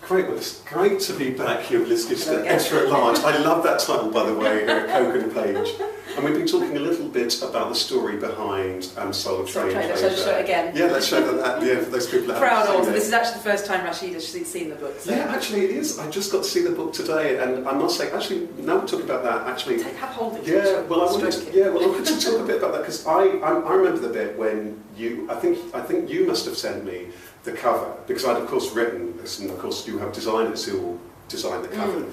Great, well, it's great to be back here with Liz Gooster, Editor at Large. I love that title, by the way, Coke and Page. And we've been talking a little bit about the story behind Soul Trader. Shall I show it again? Yeah, let's show that for those people that Proud haven't author. seen it. This is actually the first time Rasheed has seen the book. So. Yeah, actually it is. I just got to see the book today, and I must say, actually, now we're talking about that, actually... Have hold of it. I wanted to talk a bit about that, because I remember the bit when you... I think you must have sent me the cover, because I'd of course written this, and of course you have designers who will design the cover. And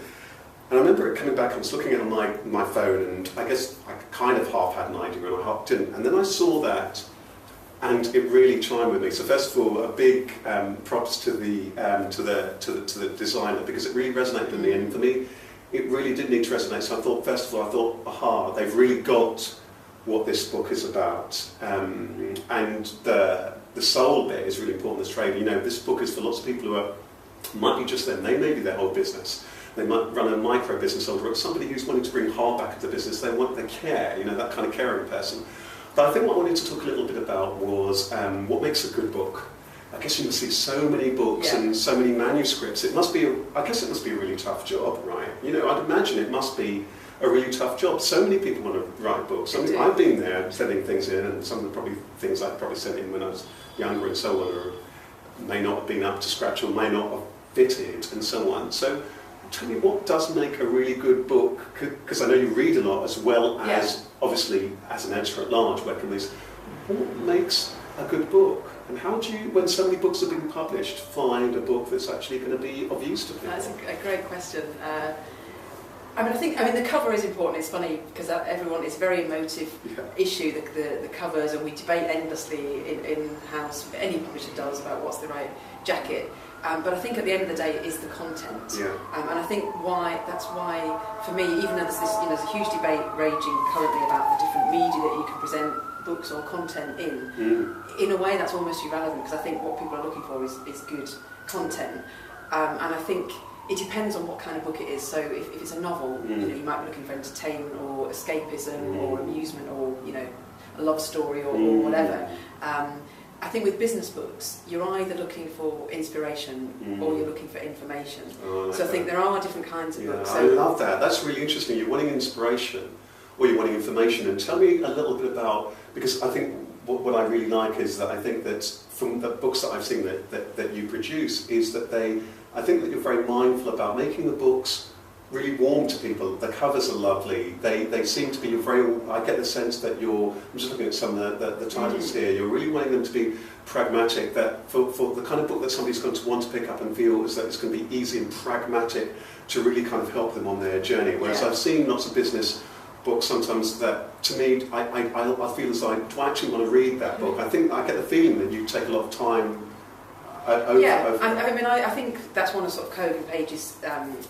I remember it coming back, I was looking at my phone, and I guess I kind of half had an idea and I half didn't. And then I saw that, and it really chimed with me. So first of all, a big props to the designer, because it really resonated with me, and for me, it really did need to resonate. So I thought, first of all, aha, they've really got what this book is about. And the soul bit is really important as trade. You know, this book is for lots of people who might be just them. They may be their whole business. They might run a micro business, or somebody who's wanting to bring heart back to the business. They care, you know, that kind of caring person. But I think what I wanted to talk a little bit about was what makes a good book. I guess you must see so many books and so many manuscripts. It must be, I guess it must be a really tough job, right? You know, I'd imagine it must be a really tough job. So many people want to write books. I mean, I've been there sending things in, and some of the probably things I'd probably sent in when I was younger and so on, or may not have been up to scratch, or may not have fitted, and so on. So tell me, what does make a really good book? Because I know you read a lot, as well as, obviously, as an editor at large, working with these. What makes a good book? And how do you, when so many books have been published, find a book that's actually going to be of use to people? That's a great question. I mean, the cover is important. It's funny because it's a very emotive issue, the covers, and we debate endlessly in-house. Any publisher does about what's the right jacket. But I think at the end of the day, it is the content. And I think that's why, for me, even though there's a huge debate raging currently about the different media that you can present books or content in a way that's almost irrelevant, because I think what people are looking for is good content. And I think it depends on what kind of book it is. So if it's a novel, you might be looking for entertainment or escapism or amusement, or a love story or whatever. I think with business books, you're either looking for inspiration or you're looking for information. So I think there are different kinds of books. So I love that. That's really interesting. You're wanting inspiration or you're wanting information. And tell me a little bit about, because I think what I really like is that I think that from the books that I've seen that you produce is that I think that you're very mindful about making the books really warm to people. The covers are lovely. They seem to be I get the sense that I'm just looking at some of the titles here, you're really wanting them to be pragmatic, that for the kind of book that somebody's going to want to pick up and feel is that it's going to be easy and pragmatic to really kind of help them on their journey. Whereas I've seen lots of business books sometimes that, to me, I feel as though do I actually want to read that book? I think I get the feeling that you take a lot of time I think that's one of sort of Coke and Page's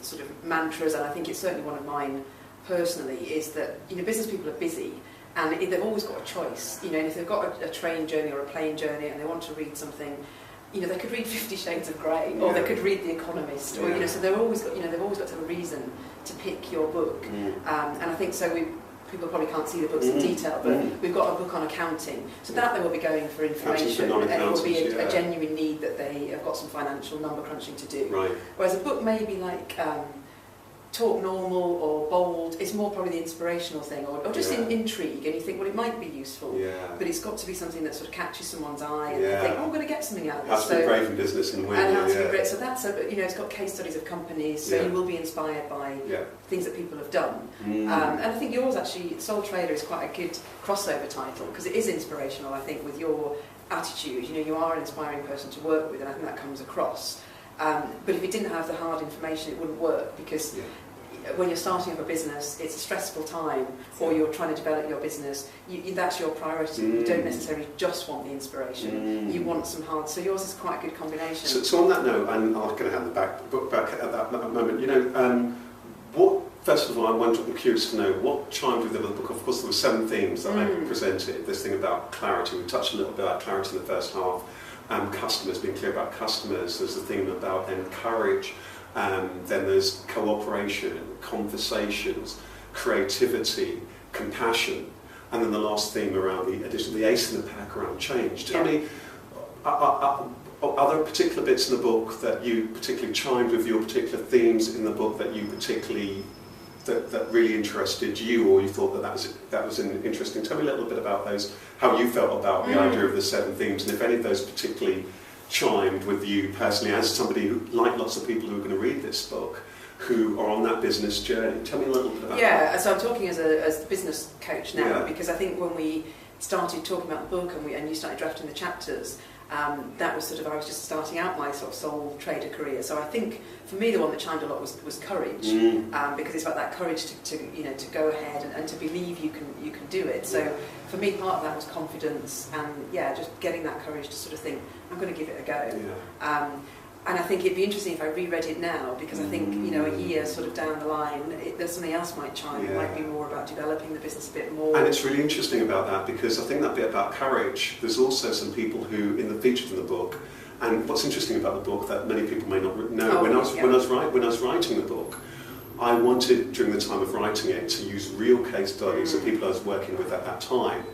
sort of mantras, and I think it's certainly one of mine personally, is that business people are busy and they've always got a choice. And if they've got a train journey or a plane journey and they want to read something, they could read 50 Shades of Grey, or they could read The Economist, or so they've always got to have a reason to pick your book. And I think so. People probably can't see the books in detail, but we've got a book on accounting, so that they will be going for information, and it will be a genuine need that they have got some financial number crunching to do. Right. Whereas a book may be like Talk Normal or Bold, it's more probably the inspirational thing, or just intrigue, and you think, well, it might be useful, but it's got to be something that sort of catches someone's eye, and they think, oh, I'm going to get something out of this. Has to be brave in business and win. And has to be great. So that's it's got case studies of companies, so you will be inspired by things that people have done. And I think yours actually, Soul Trader, is quite a good crossover title, because it is inspirational, I think, with your attitude. You are an inspiring person to work with, and I think that comes across. But if it didn't have the hard information, it wouldn't work, because when you're starting up a business, it's a stressful time, or you're trying to develop your business, that's your priority. You don't necessarily just want the inspiration, you want some hard, so yours is quite a good combination. So on that note, and I'm going to hand the book back at that moment, first of all, I'm curious to know what chimed with the book. Of course, there were 7 themes that I presented. This thing about clarity, we touched a little bit about clarity in the first half. Customers, being clear about customers. There's the theme about encourage. Then there's cooperation, conversations, creativity, compassion, and then the last theme around the ace in the pack around change. Tell me, are there particular bits in the book that you particularly chimed with, your particular themes in the book that you particularly that really interested you, or you thought that was interesting? Tell me a little bit about those, how you felt about the idea of the 7 themes, and if any of those particularly chimed with you personally as somebody who, like lots of people who are going to read this book, who are on that business journey. Tell me a little bit about that. Yeah, so I'm talking as a business coach now, because I think when we started talking about the book and you started drafting the chapters, that was sort of, I was just starting out my sort of sole trader career. So I think for me the one that chimed a lot was courage, because it's about that courage to go ahead and to believe you can do it. So for me, part of that was confidence, and just getting that courage to sort of think, I'm going to give it a go. And I think it'd be interesting if I reread it now, because I think, a year sort of down the line, there's something else might chime. It might be more about developing the business a bit more. And it's really interesting about that, because I think that bit about courage, there's also some people who, featured in the book, and what's interesting about the book that many people may not know, when I was writing the book, I wanted, during the time of writing it, to use real case studies of people I was working with at that time.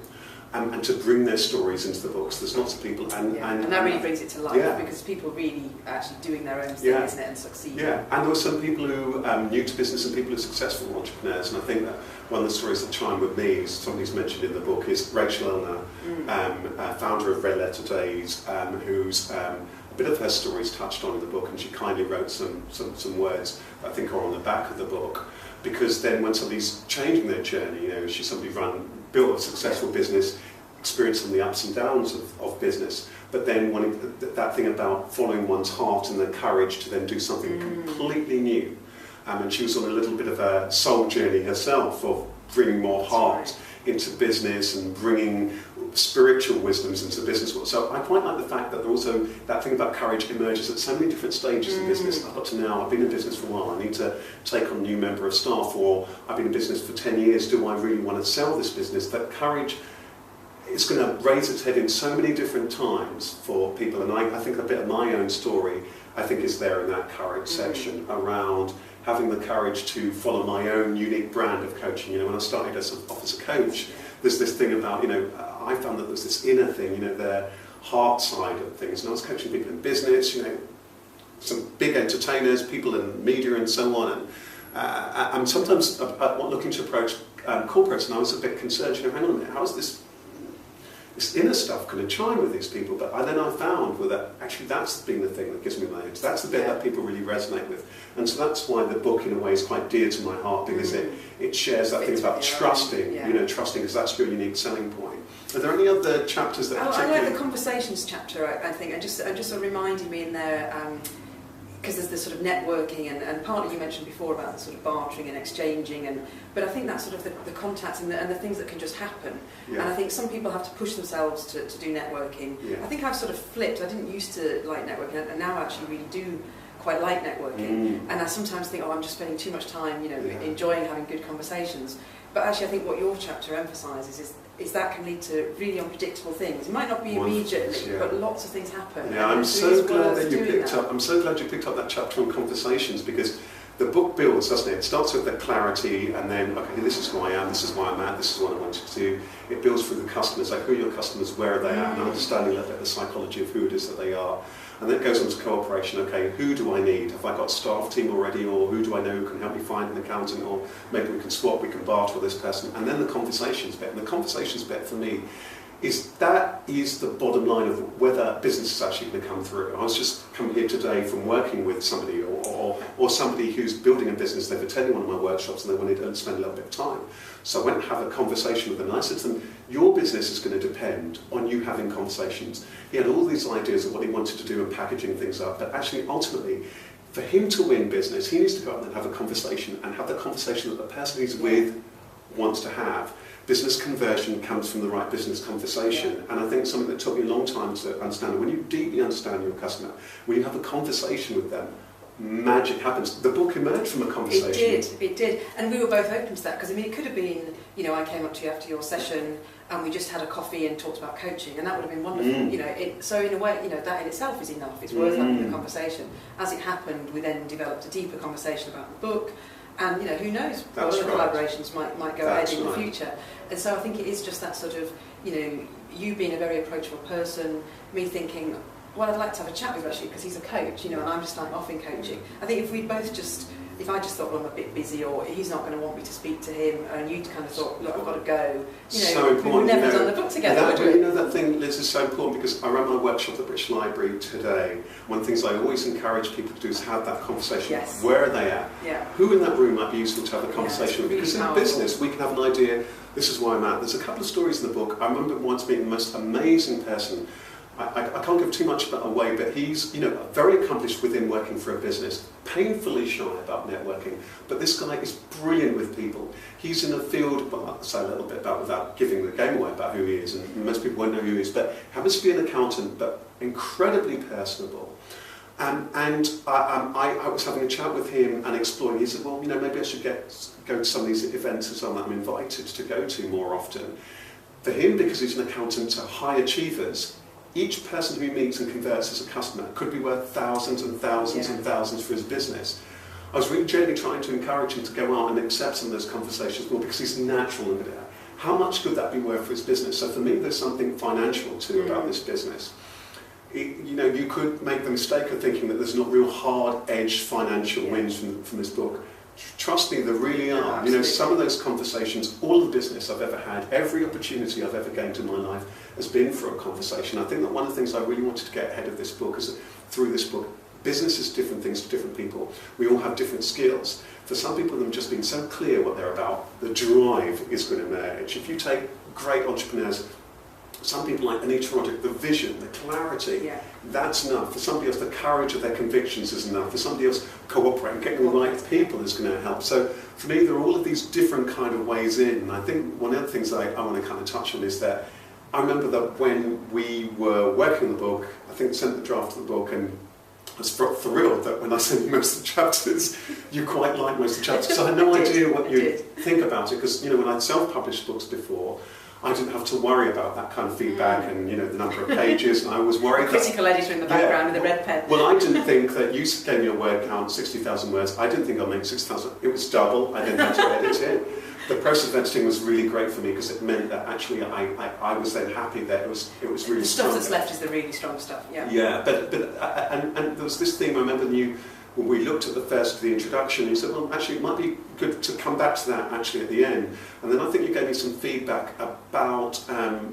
And to bring their stories into the books. There's lots of people, and that really brings it to life, because people really are actually doing their own thing, isn't it, and succeeding. Yeah, and there were some people who are new to business and people who are successful entrepreneurs, and I think that one of the stories that chime with me, is somebody's mentioned in the book, is Rachel Elner, founder of Red Letter Days, who's a bit of her stories touched on in the book, and she kindly wrote some words that I think are on the back of the book, because then when somebody's changing their journey, she's somebody built a successful business, experienced some of the ups and downs of business, but then wanting that thing about following one's heart and the courage to then do something completely new. And she was on a little bit of a soul journey herself of bringing more heart into business and bringing spiritual wisdoms into the business world. So I quite like the fact that also that thing about courage emerges at so many different stages in business. I've got to now, I've been in business for a while, I need to take on a new member of staff, or I've been in business for 10 years, do I really want to sell this business? That courage is going to raise its head in so many different times for people, and I think a bit of my own story, I think, is there in that courage section around having the courage to follow my own unique brand of coaching. When I started off as a coach, there's this thing about, I found that there's this inner thing, the heart side of things. And I was coaching people in business, some big entertainers, people in media and so on. And I'm sometimes looking to approach corporates, and I was a bit concerned, hang on a minute, how is this inner stuff going to chime with these people? But then I found that actually that's been the thing that gives me my edge. That's the bit that people really resonate with. And so that's why the book in a way is quite dear to my heart, because it shares that thing about trusting, trusting, because that's your unique selling point. Are there any other chapters that I like the conversations chapter, I think, and just sort of reminding me in there, because there's this sort of networking, and partly you mentioned before about the sort of bartering and exchanging, but I think that's sort of the contacts and the things that can just happen. And I think some people have to push themselves to do networking. I think I've sort of flipped. I didn't used to like networking, and now I actually really do quite like networking. And I sometimes think, I'm just spending too much time, enjoying having good conversations. But actually, I think what your chapter emphasises is that can lead to really unpredictable things. It might not be immediately, but lots of things happen. Yeah, I'm so glad that you picked up. I'm so glad you picked up that chapter on conversations, because the book builds, doesn't it? It starts with the clarity, and then, okay, this is who I am, this is why I'm at, this is what I want to do. It builds through the customers, like who are your customers, where are they at, and understanding a little bit of the psychology of who it is that they are. And then it goes on to cooperation. Okay, who do I need? Have I got a staff team already, or who do I know who can help me find an accountant, or maybe we can swap, we can barter with this person. And then the conversations bit. And the conversations bit for me is the bottom line of whether business is actually going to come through. I was just coming here today from working with somebody or somebody who's building a business. They've attended one of my workshops and they wanted to spend a little bit of time. So I went and had a conversation with them, and I said to them, your business is going to depend on you having conversations. He had all these ideas of what he wanted to do and packaging things up, but actually ultimately, for him to win business, he needs to go out and have a conversation, and have the conversation that the person he's with wants to have. Business conversion comes from the right business conversation, and I think something that took me a long time to understand, when you deeply understand your customer, when you have a conversation with them, magic happens. The book emerged from a conversation. It did. And we were both open to that, because it could have been, I came up to you after your session and we just had a coffee and talked about coaching, and that would have been wonderful. So in a way, that in itself is enough. It's worth having the conversation. As it happened, we then developed a deeper conversation about the book, and who knows, what other collaborations might go ahead in the future. And so I think it is just that sort of, you being a very approachable person, me thinking, well, I'd like to have a chat with Rasheed because he's a coach, you know, and I'm just like off in coaching. I think if we both just, if I just thought, well, I'm a bit busy, or he's not going to want me to speak to him, and you'd kind of thought, look, I've got to go, you know, so we would never done the book together, would we? You know, that thing, Liz, is so important, because I ran my workshop at the British Library today. One of the things I always encourage people to do is have that conversation. Yes. Where are they at? Yeah. Who in that room might be useful to have a conversation with? Really Because powerful. in business, we can have an idea, this is where I'm at. There's a couple of stories in the book. I remember once meeting the most amazing person. I can't give too much away, but he's, you know, very accomplished within working for a business, painfully shy about networking, but this guy is brilliant with people. He's in a field, well, I'll say a little bit about, without giving the game away about who he is, and most people won't know who he is, but happens to be an accountant, but incredibly personable. And I was having a chat with him and exploring. He said, well, you know, maybe I should go to some of these events and so on that I'm invited to go to more often. For him, because he's an accountant to high achievers, each person who he meets and converts as a customer could be worth thousands and thousands and thousands for his business. I was really gently trying to encourage him to go out and accept some of those conversations more, because he's natural in there. How much could that be worth for his business? So for me, there's something financial too about this business. You know, you could make the mistake of thinking that there's not real hard-edged financial wins from this book. Trust me, there really are. You know, some of those conversations, all the business I've ever had, every opportunity I've ever gained in my life has been for a conversation. I think that one of the things I really wanted to get ahead of this book is that through this book, business is different things to different people. We all have different skills. For some people, them just being so clear what they're about, the drive is going to emerge. If you take great entrepreneurs, some people like Anita Roddick, the vision, the clarity, that's enough. For somebody else, the courage of their convictions is enough. For somebody else, cooperating, getting the right people is going to help. So for me, there are all of these different kind of ways in. And I think one of the things I want to kind of touch on is that I remember that when we were working on the book, I think sent the draft of the book, and I was thrilled that when I sent you most of the chapters, you quite liked most of the chapters. So I had no idea what you'd think about it, because, you know, when I'd self-published books before, I didn't have to worry about that kind of feedback and, you know, the number of pages, and I was worried that... Critical editor in the background with a red pen. Well, I didn't think that you gave me a word count, 60,000 words. I didn't think I'd make 6,000. It was double. I didn't have to edit it. The process of editing was really great for me, because it meant that actually I was then happy that it was really the strong. stuff that's left is the really strong stuff, Yeah, but there was this theme, I remember when we looked at the introduction, you said, well, actually, it might be good to come back to that actually at the end. And then I think you gave me some feedback about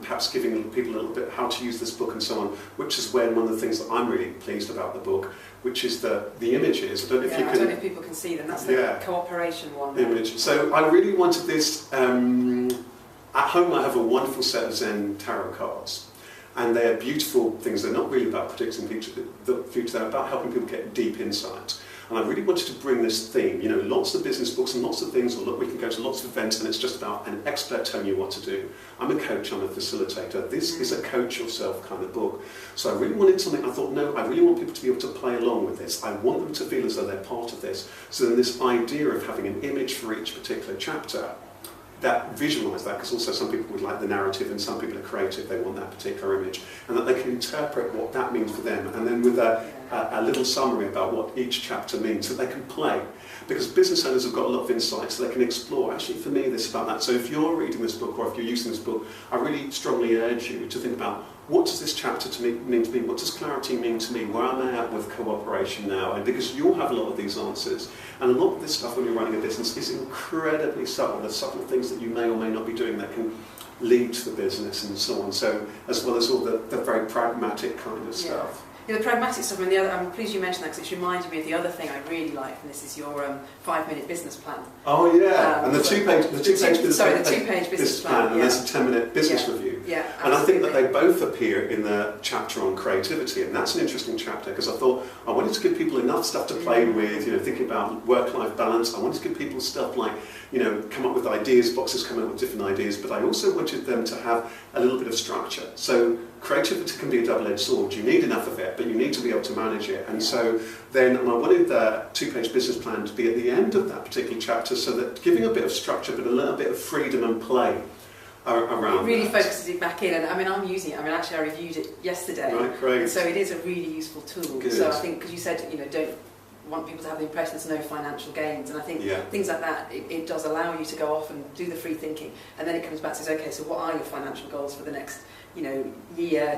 perhaps giving people a little bit how to use this book and so on, which is when one of the things that I'm really pleased about the book, which is the images. I don't know if you can... I don't know if people can see them. That's the cooperation one. Image. So I really wanted this... at home I have a wonderful set of Zen tarot cards. And they're beautiful things. They're not really about predicting the future. They're about helping people get deep insight. And I really wanted to bring this theme. You know, lots of business books and lots of things. Or look, we can go to lots of events, and it's just about an expert telling you what to do. I'm a coach. I'm a facilitator. This is a coach yourself kind of book. So I really wanted something. I thought, no, I really want people to be able to play along with this. I want them to feel as though they're part of this. So then this idea of having an image for each particular chapter, that visualise that, because also some people would like the narrative and some people are creative, they want that particular image, and that they can interpret what that means for them, and then with a little summary about what each chapter means, so they can play. Because business owners have got a lot of insight, so they can explore, actually for me this about that. So if you're reading this book or if you're using this book, I really strongly urge you to think about, what does this chapter mean to me? What does clarity mean to me? Where am I at with cooperation now? And because you'll have a lot of these answers, and a lot of this stuff when you're running a business is incredibly subtle. There's subtle things that you may or may not be doing that can lead to the business and so on. So as well as all the very pragmatic kind of stuff. Yeah, the pragmatic stuff, and I'm pleased you mentioned that, because it's reminded me of the other thing I really like, and this is your 5-minute business plan. Oh yeah, and the two-page business plan, and there's a 10-minute business review. Yeah, and I think that they both appear in the chapter on creativity, and that's an interesting chapter, because I thought I wanted to give people enough stuff to play with, you know, thinking about work-life balance. I wanted to give people stuff like, you know, come up with ideas, boxes come up with different ideas, but I also wanted them to have a little bit of structure. So creativity can be a double-edged sword. You need enough of it, but you need to be able to manage it. And so then I wanted the 2-page business plan to be at the end of that particular chapter, so that giving a bit of structure, but a little bit of freedom and play around it really that. Focuses it back in, and I mean, I'm using it. I mean, actually I reviewed it yesterday. Right, great. And so it is a really useful tool. Good. So I think, because you said, you know, don't want people to have the impression there's no financial gains, and I think things like that, it does allow you to go off and do the free thinking, and then it comes back and says, okay, so what are your financial goals for the next year,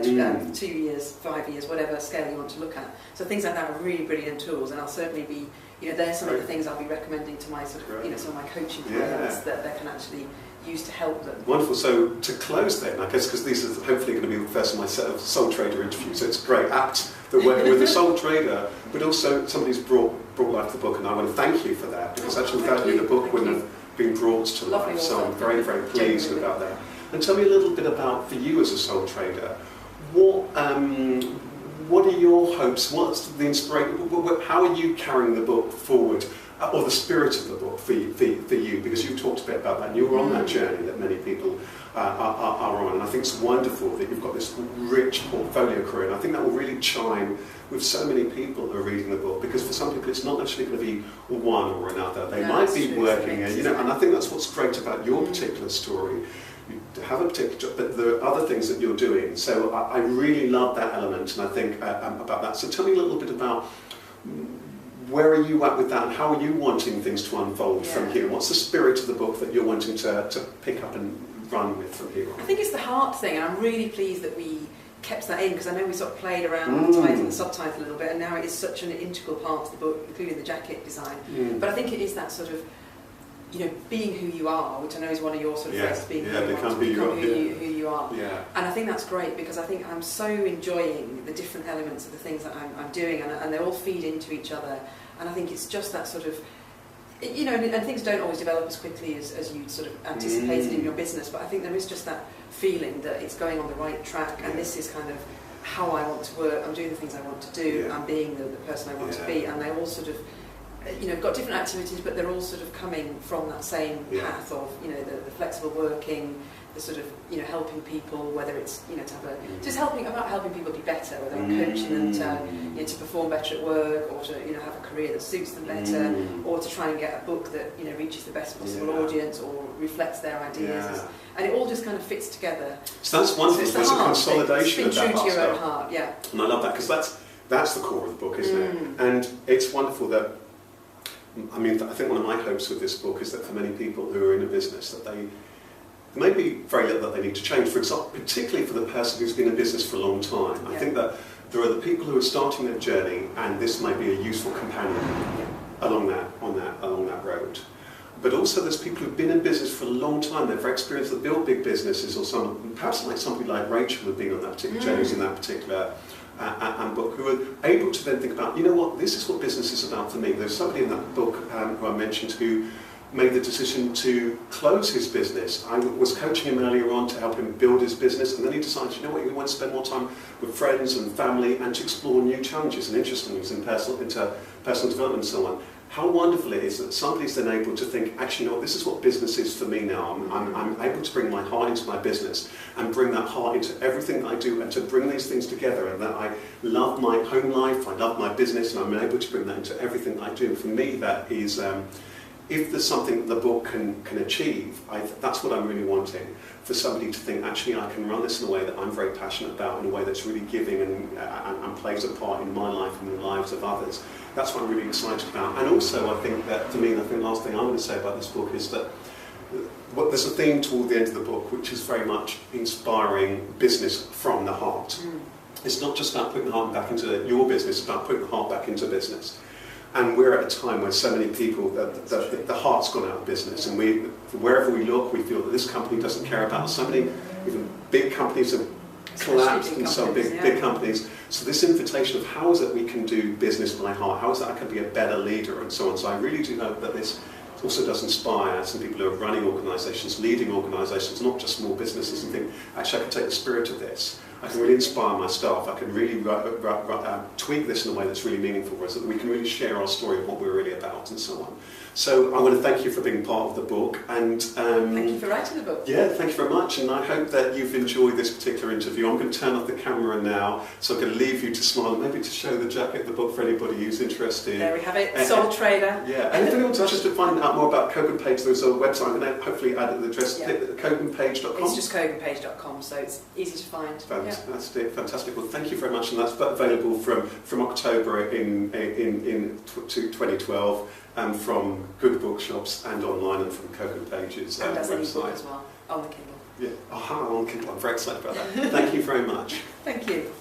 2 years, 5 years, whatever scale you want to look at. So things like that are really brilliant tools, and I'll certainly be, they're some of the things I'll be recommending to my some of my coaching clients that they can actually use to help them. Wonderful. So to close then, I guess, because these are hopefully going to be the first of my set of sole trader interviews, so it's great, apt that working with a sole trader, but also somebody who's brought life to the book, and I want to thank you for that, because actually without you the book wouldn't have been brought to life, so I'm very, very pleased about that. And tell me a little bit about, for you as a sole trader, what are your hopes, what's the inspiration, how are you carrying the book forward, or the spirit of the book for you, because you've talked a bit about that, and you're on that journey that many people are on, and I think it's wonderful that you've got this rich portfolio career, and I think that will really chime with so many people who are reading the book, because for some people it's not actually going to be one or another, they might be working, and I think that's what's great about your particular story. You have a particular job, but there are other things that you're doing, so I really love that element, and I think about that. So tell me a little bit about where are you at with that, and how are you wanting things to unfold from here? What's the spirit of the book that you're wanting to pick up and run with from here on? I think it's the heart thing, and I'm really pleased that we kept that in, because I know we sort of played around with the title and the subtitle a little bit, and now it is such an integral part of the book, including the jacket design. But I think it is that sort of, being who you are, which I know is one of your sort of phrases, being who you are. Yeah. And I think that's great, because I think I'm so enjoying the different elements of the things that I'm doing, and they all feed into each other. And I think it's just that sort of, and things don't always develop as quickly as you sort of anticipated in your business, but I think there is just that feeling that it's going on the right track, and this is kind of how I want to work, I'm doing the things I want to do, I'm being the person I want to be, and they all sort of, got different activities, but they're all sort of coming from that same path of, the flexible working, the sort of, helping people, whether it's, to have a, just helping people be better, whether I'm coaching them to perform better at work, or to, have a career that suits them better, or to try and get a book that, reaches the best possible audience, or reflects their ideas. And it all just kind of fits together. So that's wonderful, so it's a consolidation of that true to your stuff. own heart, And I love that, because that's the core of the book, isn't it? And it's wonderful that, I think one of my hopes with this book is that for many people who are in a business, that there may be very little that they need to change. For example, particularly for the person who's been in business for a long time. I think that there are the people who are starting their journey, and this may be a useful companion along that road. But also there's people who've been in business for a long time, they're very experienced, they build big businesses, or perhaps like somebody like Rachel who've been on that particular journey in that particular book, who are able to then think about, this is what business is about for me. There's somebody in that book who I mentioned who made the decision to close his business. I was coaching him earlier on to help him build his business, and then he decided, he wants to spend more time with friends and family and to explore new challenges and interest things into personal development and so on. How wonderful it is that somebody's then able to think, actually, this is what business is for me now. I'm able to bring my heart into my business and bring that heart into everything that I do, and to bring these things together, and that I love my home life, I love my business, and I'm able to bring that into everything that I do. And for me, that is, if there's something the book can achieve, that's what I'm really wanting, for somebody to think, actually, I can run this in a way that I'm very passionate about, in a way that's really giving and plays a part in my life and in the lives of others. That's what I'm really excited about. And also, I think that, for me, the last thing I want to say about this book is that there's a theme toward the end of the book, which is very much inspiring business from the heart. It's not just about putting the heart back into your business, it's about putting the heart back into business. And we're at a time where so many people, the heart's gone out of business, and wherever we look, we feel that this company doesn't care about us. So many, even big companies have collapsed, and so big companies. So this invitation of how is it we can do business by heart, how is it I can be a better leader, and so on. So I really do hope that this also does inspire some people who are running organisations, leading organisations, not just small businesses, and think, actually I can take the spirit of this. I can really inspire my staff. I can really tweak this in a way that's really meaningful for us, so that we can really share our story of what we're really about, and so on. So I want to thank you for being part of the book, and thank you for writing the book. Yeah, thank you very much, and I hope that you've enjoyed this particular interview. I'm going to turn off the camera now, so I'm going to leave you to smile, and maybe to show the jacket of the book for anybody who's interested. There we have it, Sole Trader. Yeah, and if anyone's interested to find out more about Kogan Page, there's a website. I'm going to hopefully add the address, koganpage.com. It's just koganpage.com, so it's easy to find. Fantastic, fantastic. Well, thank you very much, and that's available from October in 2012. From good bookshops and online, and from Kogan Page's and as website. As well, on the Kindle. Yeah. Oh, on Kindle. I'm very excited about that. Thank you very much. Thank you.